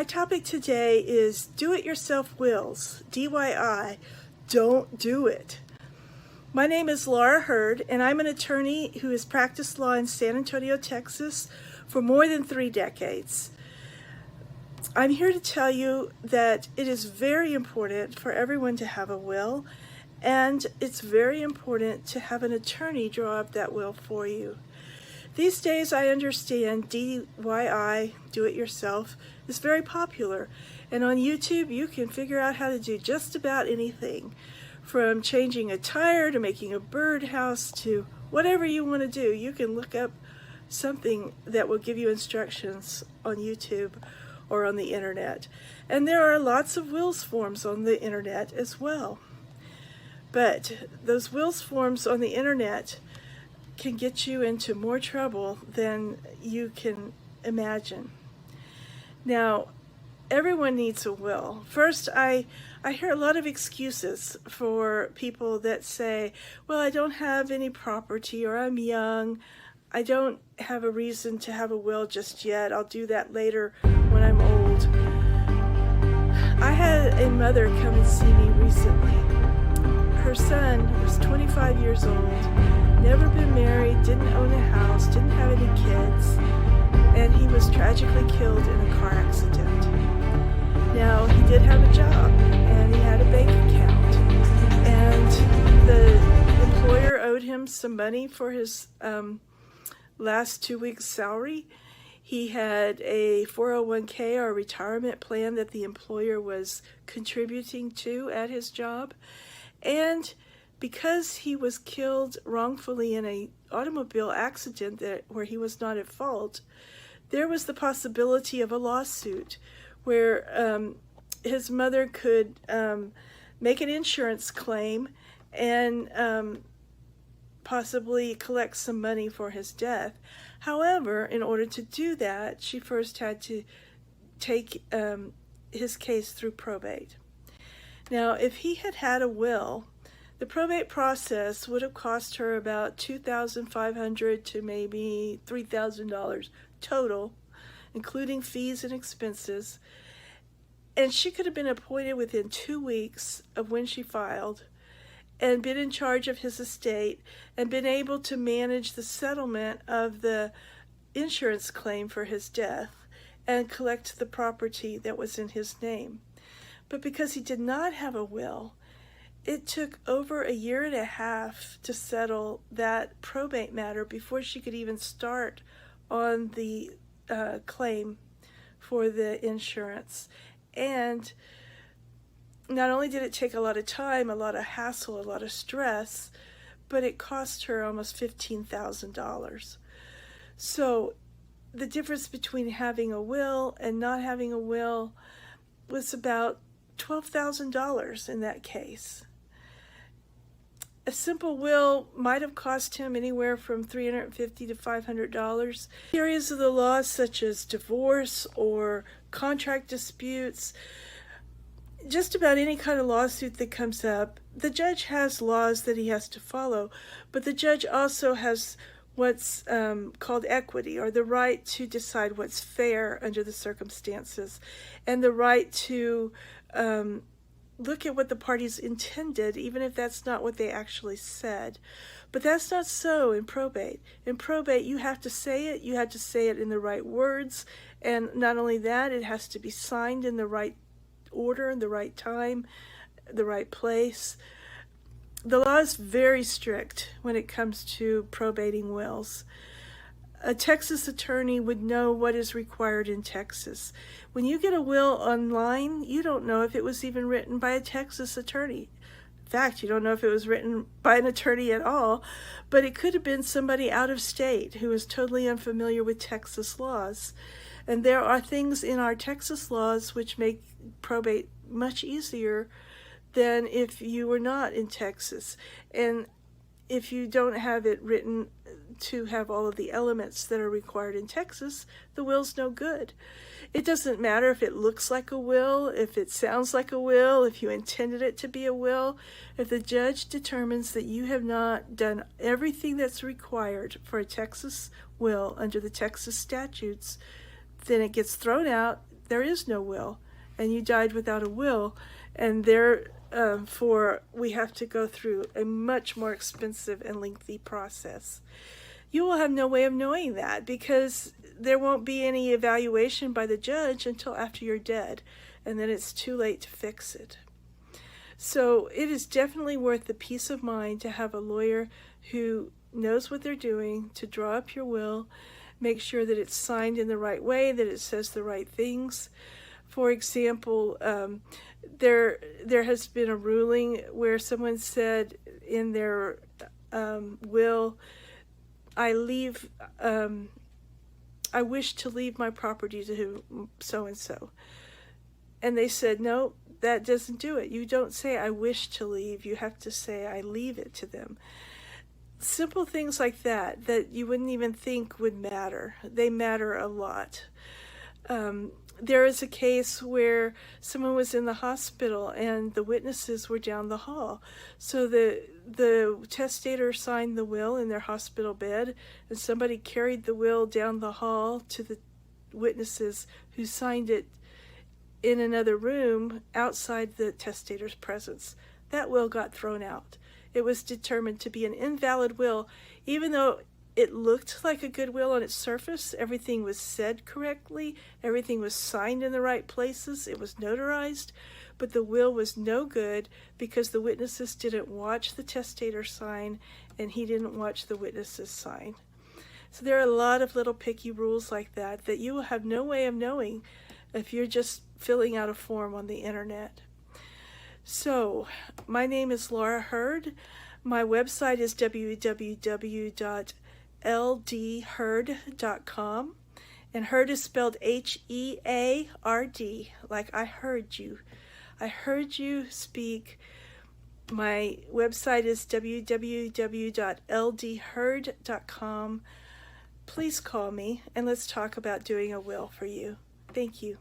My topic today is do-it-yourself wills, DIY, don't do it. My name is Laura Hurd, and I'm an attorney who has practiced law in San Antonio, Texas for more than 3 decades. I'm here to tell you that it is very important for everyone to have a will, and it's very important to have an attorney draw up that will for you. These days, I understand DIY, do-it-yourself, is very popular, and on YouTube you can figure out how to do just about anything, from changing a tire to making a birdhouse to whatever you want to do. You can look up something that will give you instructions on YouTube or on the internet. And there are lots of wills forms on the internet as well. But those wills forms on the internet can get you into more trouble than you can imagine. Now, everyone needs a will. First, I hear a lot of excuses for people that say, well, I don't have any property, or I'm young, I don't have a reason to have a will just yet, I'll do that later when I'm old. I had a mother come and see me recently. Her son was 25 years old, never been married, didn't own a house, didn't have any kids, and he was tragically killed in a car accident. Now, he did have a job, and he had a bank account, and the employer owed him some money for his last 2 weeks' salary. He had a 401k or retirement plan that the employer was contributing to at his job, and because he was killed wrongfully in an automobile accident where he was not at fault, there was the possibility of a lawsuit where his mother could make an insurance claim and possibly collect some money for his death. However, in order to do that, she first had to take his case through probate. Now, if he had had a will, the probate process would have cost her about $2,500 to maybe $3,000 total, including fees and expenses. And she could have been appointed within 2 weeks of when she filed and been in charge of his estate and been able to manage the settlement of the insurance claim for his death and collect the property that was in his name. But because he did not have a will, it took over 1.5 years to settle that probate matter before she could even start on the claim for the insurance. And not only did it take a lot of time, a lot of hassle, a lot of stress, but it cost her almost $15,000. So the difference between having a will and not having a will was about $12,000 in that case. A simple will might have cost him anywhere from $350 to $500. Areas of the law such as divorce or contract disputes, just about any kind of lawsuit that comes up, the judge has laws that he has to follow, but the judge also has what's called equity, or the right to decide what's fair under the circumstances, and the right to look at what the parties intended, even if that's not what they actually said. But that's not so in probate. In probate, you have to say it. You have to say it in the right words. And not only that, it has to be signed in the right order, the right time, the right place. The law is very strict when it comes to probating wills. A Texas attorney would know what is required in Texas. When you get a will online, you don't know if it was even written by a Texas attorney. In fact, you don't know if it was written by an attorney at all, but it could have been somebody out of state who is totally unfamiliar with Texas laws. And there are things in our Texas laws which make probate much easier than if you were not in Texas. And if you don't have it written to have all of the elements that are required in Texas, the will's no good. It doesn't matter if it looks like a will, if it sounds like a will, if you intended it to be a will. If the judge determines that you have not done everything that's required for a Texas will under the Texas statutes, then it gets thrown out. there is no will, and you died without a will, and therefore we have to go through a much more expensive and lengthy process. You will have no way of knowing that because there won't be any evaluation by the judge until after you're dead, and then it's too late to fix it. So it is definitely worth the peace of mind to have a lawyer who knows what they're doing, to draw up your will, make sure that it's signed in the right way, that it says the right things. For example, there has been a ruling where someone said in their will, I wish to leave my property to so-and-so. And they said, no, that doesn't do it. You don't say, I wish to leave. You have to say, I leave it to them. Simple things like that you wouldn't even think would matter. They matter a lot. There is a case where someone was in the hospital and the witnesses were down the hall. So the testator signed the will in their hospital bed, and somebody carried the will down the hall to the witnesses who signed it in another room outside the testator's presence. That will got thrown out. It was determined to be an invalid will, even though it looked like a good will on its surface. Everything was said correctly. Everything was signed in the right places. It was notarized. But the will was no good because the witnesses didn't watch the testator sign and he didn't watch the witnesses sign. So there are a lot of little picky rules like that you will have no way of knowing if you're just filling out a form on the internet. So, my name is Laura Hurd. My website is www.ldhurd.com, and Hurd is spelled H-E-A-R-D, like I heard you. I heard you speak. My website is www.ldhurd.com. Please call me and let's talk about doing a will for you. Thank you.